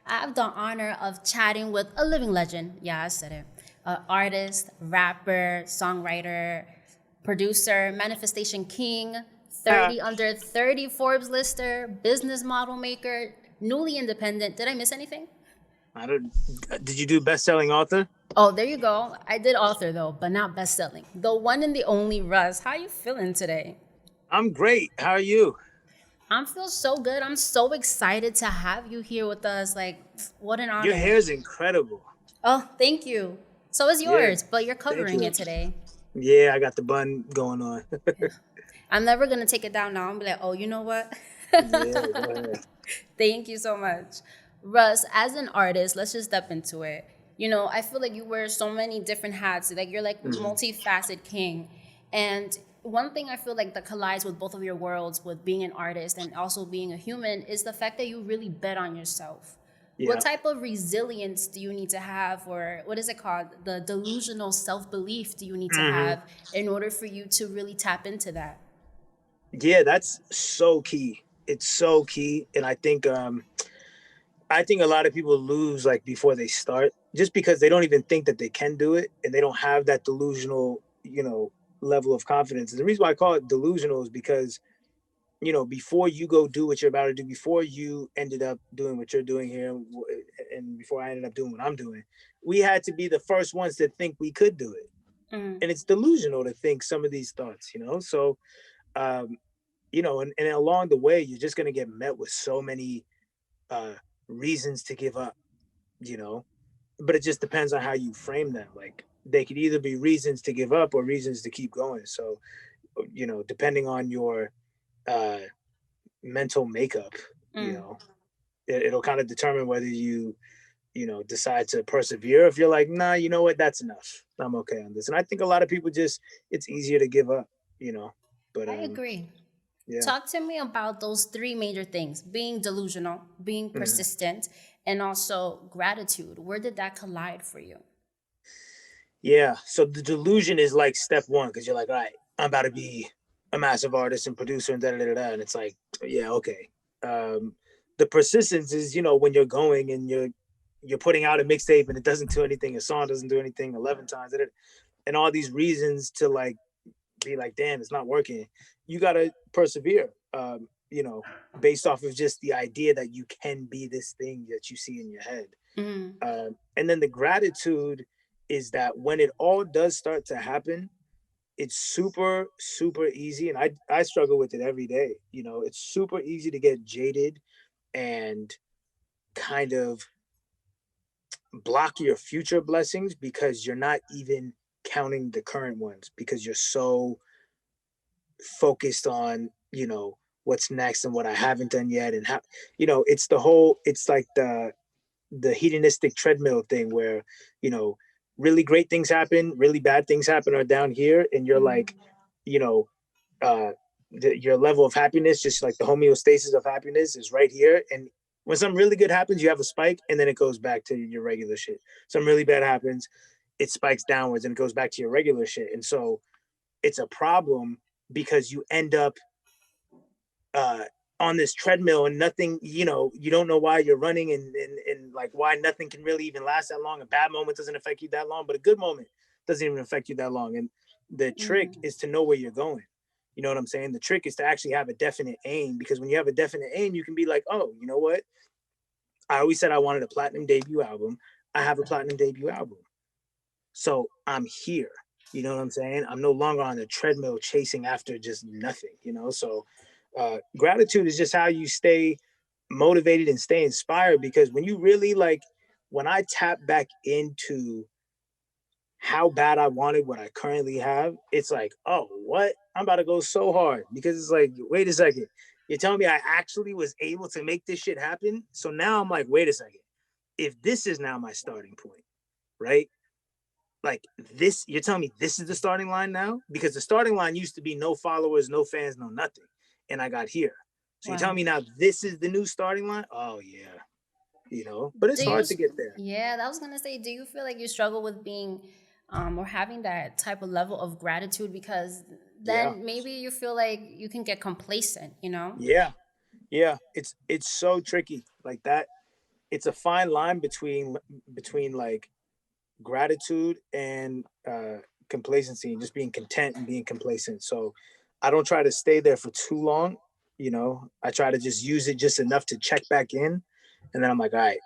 I have the honor of chatting with a living legend. Yeah, I said it. Artist, rapper, songwriter, producer, manifestation king, I 30 under 30 Forbes lister, business model maker, newly independent. Did I miss anything? don't. Did you do best-selling author? Oh, there you go. I did author though, but not best-selling. The one and the only Russ. How you feeling today? I'm great. How are you? I'm feel so good. I'm so excited to have you here with us. Like, what an Your honor. hair is incredible. Oh, thank you. So is Yeah, yours, but you're thank covering you. it today. Yeah, I got the bun going on. I'm never gonna take it down now. I'm be like, oh, you know what? Yeah, go ahead. Thank you so much. Russ, as an artist, let's just step into it. I feel like you wear so many different hats. Like you're like Mhm. multifaceted king. And one thing I feel like that collides with both of your worlds, with being an artist and also being a human, is the fact that you really bet on yourself. What Yeah, type of resilience do you need to have, or what is it called? The delusional self belief do you need to hmm have in order for you to really tap into that? yeah. That's so key. It's so key, and I think a lot of people lose like before they start, just because they don't even think that they can do it, and they don't have that delusional, level of confidence. And the reason why I call it delusional is because before you go do what you're about to do, before you ended up doing what you're doing here, and before I ended up doing what I'm doing, we had to be the first ones to think we could do it. Mm, And it's delusional to think some of these thoughts. So, um, and along the way, you're just going to get met with so many uh, reasons to give up, you know, but it just depends on how you frame them. Like, they could either be reasons to give up or reasons to keep going. So, depending on your uh, mental makeup, you mm. know, it'll kind of determine whether you decide to persevere. If you're like, nah, you know what, that's enough, I'm okay on this. And I think a lot of people just, it's easier to give up, you know. But I agree. yeah. Talk to me about those three major things: being delusional, being Mhm. persistent, and also gratitude. Where did that collide for you? Yeah, so the delusion is like step one, because you're like, all right, I'm about to be a massive artist and producer and da da da da, and it's like, yeah, okay. um the persistence is, when you're going and you're putting out a mixtape and it doesn't do anything, a song doesn't do anything 11 times, and all these reasons to like be like, damn, it's not working. You gotta persevere. Based off of just the idea that you can be this thing that you see in your head. Mm, And then the gratitude is that when it all does start to happen, it's super, super easy. And I struggle with it every day. It's super easy to get jaded and kind of block your future blessings because you're not even counting the current ones, because you're so focused on what's next and what I haven't done yet, and how it's like the hedonistic treadmill thing where you know really great things happen, really bad things happen are down here, and you're like, mm, you know uh your level of happiness, just like the homeostasis of happiness, is right here. And when something really good happens, you have a spike, and then it goes back to your regular shit. Something really bad happens, it spikes downwards, and it goes back to your regular shit. And so it's a problem, because you end up uh, on this treadmill, and nothing, you don't know why you're running, and like why nothing can really even last that long. A bad moment doesn't affect you that long, but a good moment doesn't even affect you that long. And the trick mm. is to know where you're going. You know what I'm saying? The trick is to actually have a definite aim, because when you have a definite aim, you can be like, oh, you know what? I always said I wanted a platinum debut album. I have a platinum debut album. So I'm here. You know what I'm saying? I'm no longer on the treadmill chasing after just nothing. So gratitude is just how you stay motivated and stay inspired, because when you really like, when I tap back into how bad I wanted what I currently have, it's like, oh, what? I'm about to go so hard, because it's like, wait a second. You're telling me I actually was able to make this shit happen? So now I'm like, wait a second. If this is now my starting point, right? Like, this, you're telling me this is the starting line now? Because the starting line used to be no followers, no fans, no nothing. And I got here. So you're telling Wow. me now this is the new starting line? Oh yeah. But it's Do you? hard to get there. Yeah, I was gonna say, do you feel like you struggle with being, or having that type of level of gratitude because Yeah. then maybe you feel like you can get complacent, you know? Yeah. Yeah. It's so tricky like that. it's a fine line between like gratitude and complacency, and just being content and being complacent. So I don't try to stay there for too long. I try to just use it just enough to check back in, and then I'm like, all right,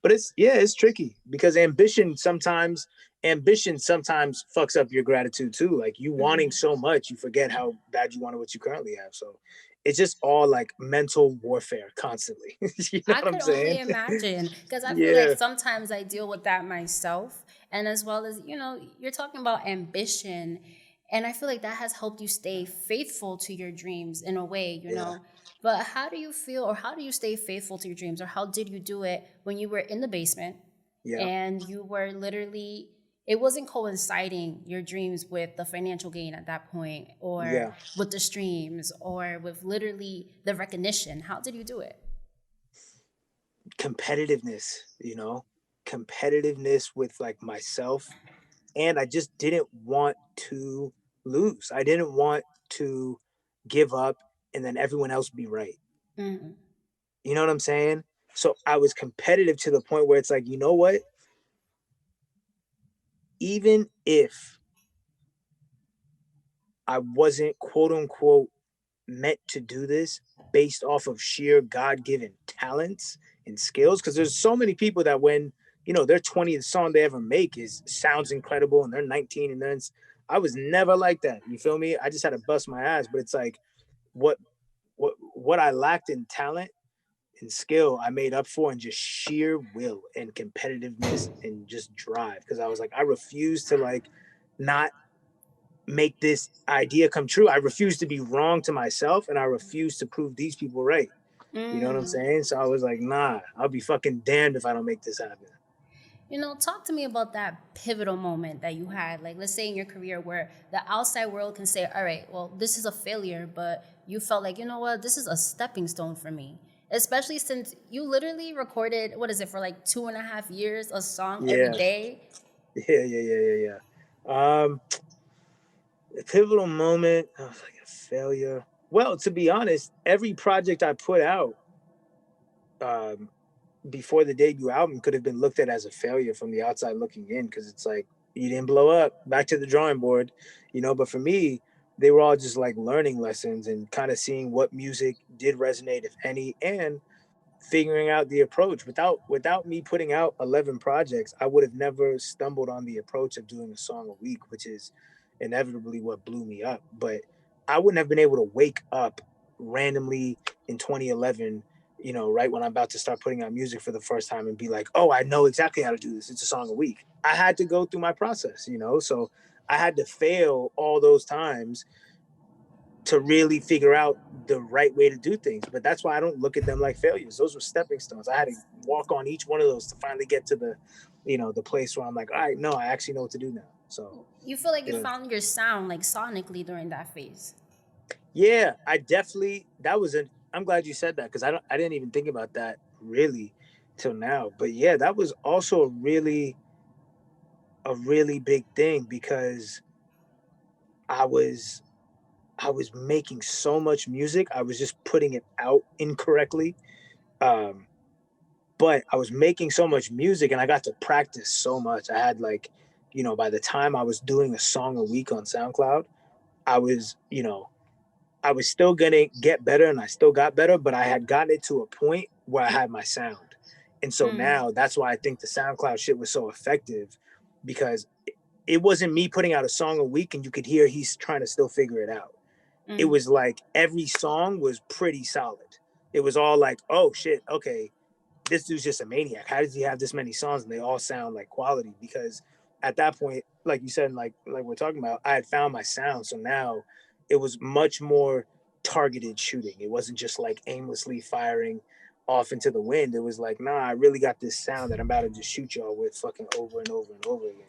But it's tricky because ambition sometimes fucks up your gratitude too. Like you wanting Mhm. so much, you forget how bad you wanted what you currently have. So it's just all like mental warfare constantly. You know I what I'm could only saying? imagine because I feel like Yeah, sometimes I deal with that myself. And as well as, you're talking about ambition. And I feel like that has helped you stay faithful to your dreams in a way, yeah, But how do you feel, or how do you stay faithful to your dreams, or how did you do it when you were in the basement yeah, and you were literally, it wasn't coinciding your dreams with the financial gain at that point, or yeah. with the streams, or with literally the recognition? How did you do it? Competitiveness, competitiveness with like myself. And I just didn't want to lose. I didn't want to give up and then everyone else be right. Mm-hmm. You know what I'm saying? So I was competitive to the point where it's like, you know what? Even if I wasn't quote unquote meant to do this based off of sheer God given talents and skills, because there's so many people that when their 20th song they ever make is sounds incredible and they're 19 and then I was never like that. You feel me? I just had to bust my ass. But it's like what what I lacked in talent and skill, I made up for in just sheer will and competitiveness and just drive. Because I was like, I refuse to like not make this idea come true. I refuse to be wrong to myself, and I refuse to prove these people right. You know what I'm Mm. saying? So I was like, nah, I'll be fucking damned if I don't make this happen. Talk to me about that pivotal moment that you had. Like, let's say in your career where the outside world can say, all right, well, this is a failure, but you felt like, you know what, this is a stepping stone for me. Especially since you literally recorded, what is it, for like 2.5 years, a song every Yeah, day? yeah. The pivotal moment, I was like a failure. Well, to be honest, every project I put out um, before the debut album could have been looked at as a failure from the outside looking in, because it's like you didn't blow up, back to the drawing board. But for me, they were all just like learning lessons and kind of seeing what music did resonate, if any, and figuring out the approach. Without me putting out 11 projects, I would have never stumbled on the approach of doing a song a week, which is inevitably what blew me up. But I wouldn't have been able to wake up randomly in 2011, right when I'm about to start putting out music for the first time, and be like, oh, I know exactly how to do this, it's a song a week. I had to go through my process. So I had to fail all those times to really figure out the right way to do things. But that's why I don't look at them like failures. Those were stepping stones. I had to walk on each one of those to finally get to the place where I'm like, all right, no, I actually know what to do now. So You feel like you yeah, found your sound, like sonically, during that phase. yeah, I definitely that was a. I'm glad you said that, because I didn't even think about that really till now. But yeah, that was also a really big thing, because I was I was making so much music. I was just putting it out incorrectly. Um, but I was making so much music and I got to practice so much. I had like, by the time I was doing a song a week on SoundCloud, I was, I was still gonna get better, and I still got better, but I had gotten it to a point where I had my sound. And so Mm. now that's why I think the SoundCloud shit was so effective, because it wasn't me putting out a song a week and you could hear he's trying to still figure it out. It Mm. was like every song was pretty solid. It was all like, oh shit, okay, this dude's just a maniac. How does he have this many songs and they all sound like quality? Because at that point, like you said, like we're talking about, I had found my sound. So now it was much more targeted shooting. It wasn't just like aimlessly firing off into the wind. It was like, nah, I really got this sound that I'm about to just shoot y'all with fucking over and over and over again.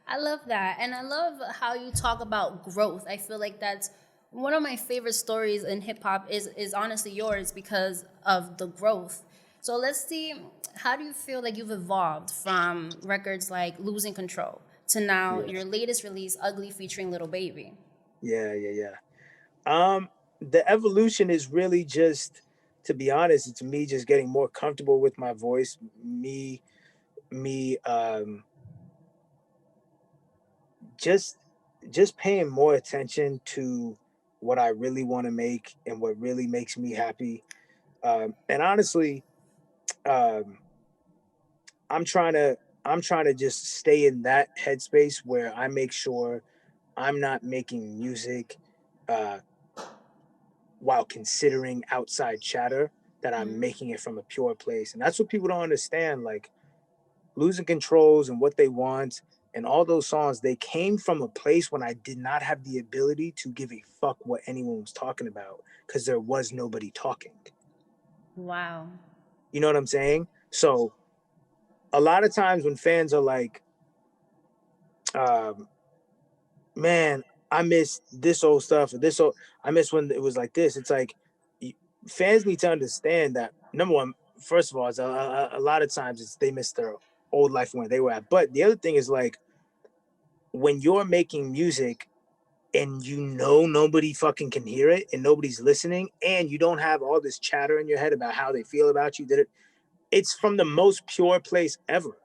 I love that. And I love how you talk about growth. I feel like that's one of my favorite stories in hip hop is honestly yours because of the growth. So let's see, how do you feel like you've evolved from records like Losing Control to now Yeah, your latest release, Ugly featuring Little Baby? yeah. The evolution is really just to be honest, it's me just getting more comfortable with my voice, me just just paying more attention to what I really want to make and what really makes me happy. And honestly, um, I'm trying to I'm trying to just stay in that headspace where I make sure I'm not making music uh, while considering outside chatter, that I'm Mm. making it from a pure place. And that's what people don't understand. Like losing controls and what they want and all those songs, they came from a place when I did not have the ability to give a fuck what anyone was talking about because there was nobody talking. Wow. You know what I'm saying? So a lot of times when fans are like, um, man, I miss this old stuff or this old, I miss when it was like this. It's like fans need to understand that number one, first of all, it's a lot of times it's they miss their old life where they were at. But the other thing is like when you're making music and you know nobody fucking can hear it and nobody's listening and you don't have all this chatter in your head about how they feel about you, that it's from the most pure place ever.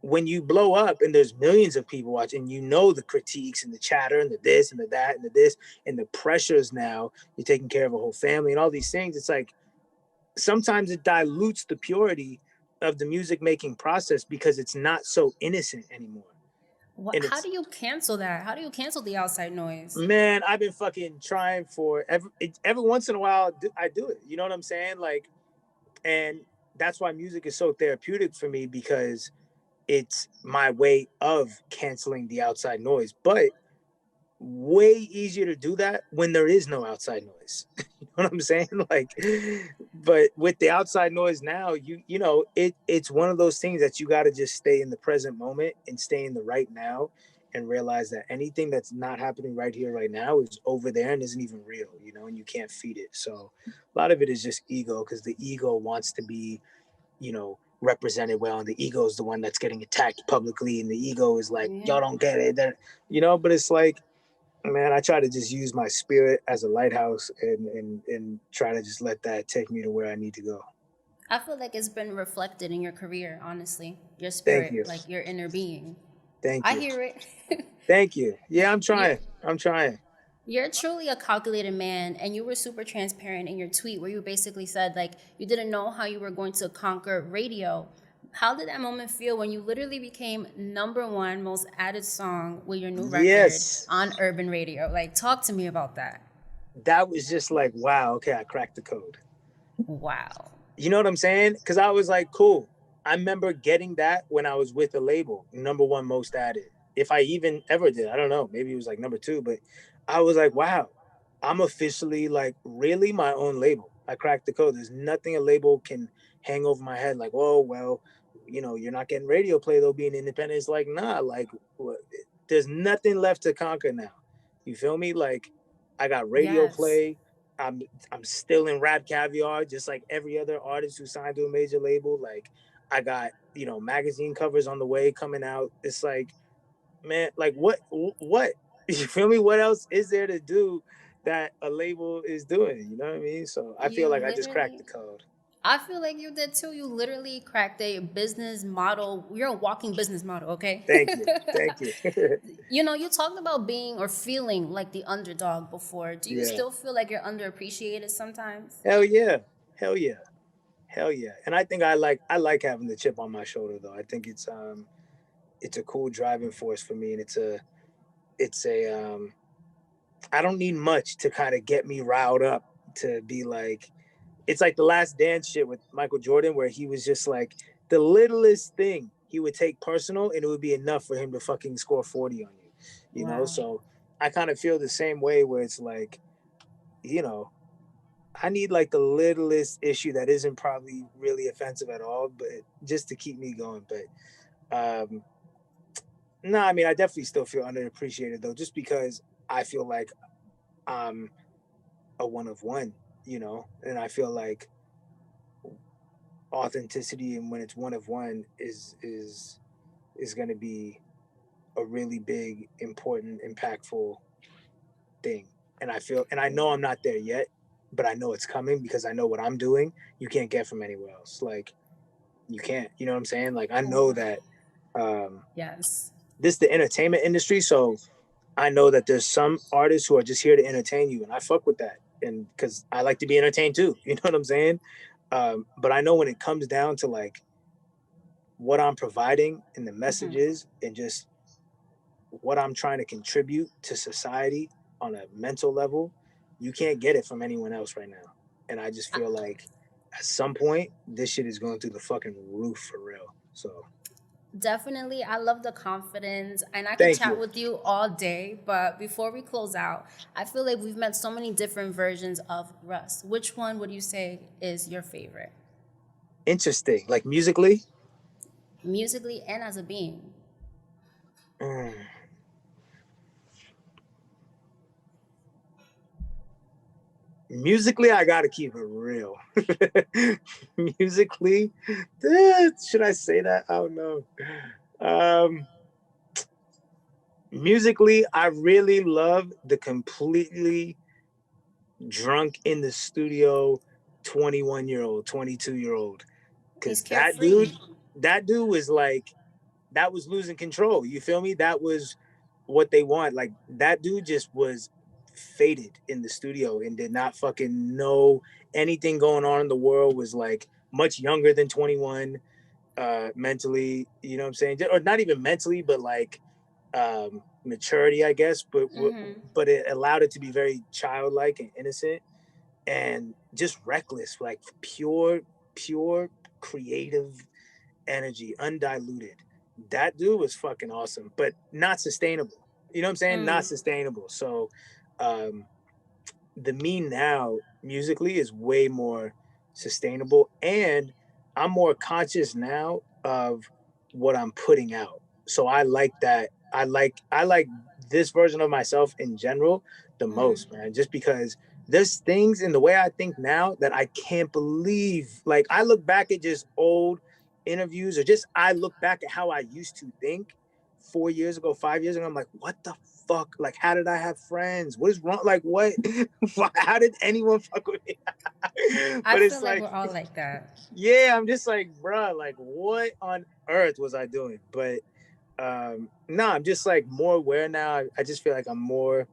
When you blow up and there's millions of people watching, you know the critiques and the chatter and the this and the that and the this and the pressures. Now you're taking care of a whole family and all these things. It's like sometimes it dilutes the purity of the music making process because it's not so innocent anymore. What? And How it's, do you cancel that? How do you cancel the outside noise? man, I've been fucking trying for every once in a while. I do it. You know what I'm saying? Like, and that's why music is so therapeutic for me because it's my way of canceling the outside noise. But way easier to do that when there is no outside noise. You know what I'm saying? Like, but with the outside noise now, you know, it's one of those things that you got to just stay in the present moment and stay in the right now and realize that anything that's not happening right here right now is over there and isn't even real, you know, and you can't feed it. So a lot of it is just ego because the ego wants to be, you know, represented well, and the ego is the one that's getting attacked publicly, and the ego is like, Yeah. y'all don't get it, that, you know. But it's like, man, I try to just use my spirit as a lighthouse and try to just let that take me to where I need to go. I feel like it's been reflected in your career, honestly. Your Thank spirit, you. like your inner being. Thank I you. hear it. Thank you. Yeah, I'm you're, trying. I'm trying. you're truly a calculated man, and you were super transparent in your tweet where you basically said, like, you didn't know how you were going to conquer radio. How did that moment feel when you literally became number one most added song with your new record Yes. on urban radio? Like, talk to me about that. That was just like, wow, okay, I cracked the code. Wow. You know what I'm saying? Because I was like, cool. I remember getting that when I was with the label, number one most added. If I even ever did, I don't know. Maybe it was like number two, but I was like, wow, I'm officially like really my own label. I cracked the code. There's nothing a label can hang over my head like, oh, well, you know, you're not getting radio play though, being independent. It's like, nah, like, there's nothing left to conquer now. You feel me? Like, I got radio Yes. play. I'm I'm still in Rap Caviar, just like every other artist who signed to a major label. Like I got, you know, magazine covers on the way coming out. It's like, man, like what? You feel me? What else is there to do that a label is doing? You know what I mean? So I feel You like I just cracked literally the code. I feel like you did too. You literally cracked a business model. You're a walking business model, okay? Thank you. Thank you. You know, you talked about being or feeling like the underdog before. Do you Yeah. still feel like you're underappreciated sometimes? Hell yeah. Hell yeah. Hell yeah. And I think I like having the chip on my shoulder though. I think it's a cool driving force for me, and it's a I don't need much to kind of get me riled up to be like, it's like the last dance shit with Michael Jordan where he was just like the littlest thing he would take personal and it would be enough for him to fucking score 40 on you. You know, Wow. so I kind of feel the same way where it's like, you know, I need like the littlest issue that isn't probably really offensive at all, but just to keep me going. But no, I mean I definitely still feel underappreciated though, just because I feel like I'm a one of one, you know, and I feel like authenticity and when it's one of one is going to be a really big, important, impactful thing. And I feel, and I know I'm not there yet, but I know it's coming because I know what I'm doing. You can't get from anywhere else. Like you can't. You know what I'm saying? Like I know that um, Yes. this is the entertainment industry, so I know that there's some artists who are just here to entertain you, and I fuck with that, and because I like to be entertained too. You know what I'm saying? But I know when it comes down to like what I'm providing and the Hmm. messages and just what I'm trying to contribute to society on a mental level, you can't get it from anyone else right now. And I just feel like at some point this shit is going through the fucking roof for real. So Definitely, I love the confidence, and I could thank chat you. with you all day. But before we close out, I feel like we've met so many different versions of Russ. Which one would you say is your favorite, Interesting. Like musically, musically and as a being? mm, musically, I gotta keep it real. Musically, should I say that? I don't know. Um, musically, I really love the completely drunk in the studio 21-year-old, 22-year-old. He's Cause carefree. that dude was like, that was losing control. You feel me? That was what they want. Like that dude just was faded in the studio and did not fucking know anything going on in the world, was like much younger than 21 mentally, you know what I'm saying? Or not even mentally, but like maturity, I guess, Mm-hmm. but it allowed it to be very childlike and innocent and just reckless, like pure creative energy, undiluted. That dude was fucking awesome, but not sustainable. You know what I'm saying? Not Mm. sustainable. So um, the me now musically is way more sustainable, and I'm more conscious now of what I'm putting out. So I like that. I like this version of myself in general the most, man, just because there's things in the way I think now that I can't believe. Like I look back at just old interviews, or just I look back at how I used to think 4 years ago, 5 years ago. I'm like, what the fuck? Like, how did I have friends? What is wrong? Like, what? How did anyone fuck with me? I But feel it's like like, we're all like that. yeah, I'm just like, bruh, like, what on earth was I doing? But no, I'm just like more aware now. I just feel like I'm more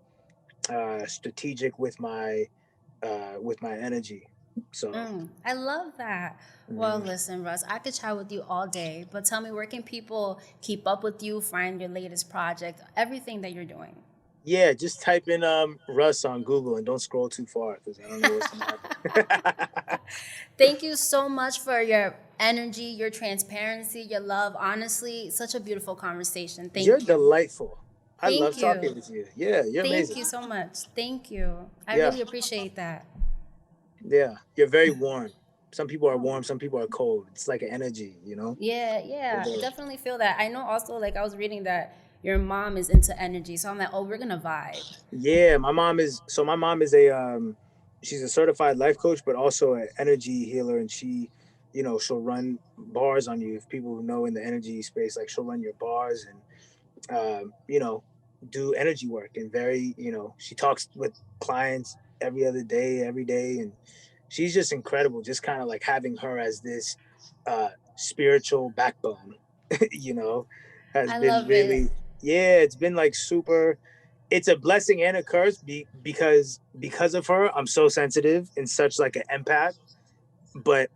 strategic with my energy. So Mm, I love that. Well, mm, listen, Russ, I could chat with you all day, but tell me, where can people keep up with you, find your latest project, everything that you're doing? yeah, just type in Russ on Google and don't scroll too far because I don't know what's gonna happen. Thank you so much for your energy, your transparency, your love. Honestly, such a beautiful conversation. You're Thank you. delightful. I love Thank talking you. with you. Yeah, you're Thank amazing. you so much. Thank you. I Yeah, really appreciate that. yeah. You're very warm. Some people are Oh, warm, some people are cold. It's like an energy, you know? yeah, You're yeah. I dope. definitely feel that. I know also, like, I was reading that your mom is into energy. So I'm like, oh, we're going to vibe. Yeah, my mom is a she's a certified life coach, but also an energy healer, and she, you know, she'll run bars on you. If people who know in the energy space, like she'll run your bars and you know, do energy work, and very, you know, she talks with clients every other day, every day, and she's just incredible. Just kind of like having her as this spiritual backbone, you know, has I been love it. really, yeah, it's been like super. It's a blessing and a curse because of her. I'm so sensitive and such like an empath, but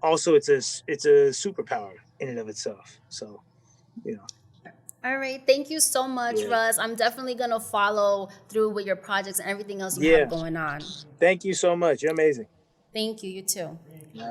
also it's a superpower in and of itself. So you know, All right. Thank you so much, yeah, Russ. I'm definitely going to follow through with your projects and everything else you have yeah. going on. Thank you so much. You're amazing. Thank you. You too.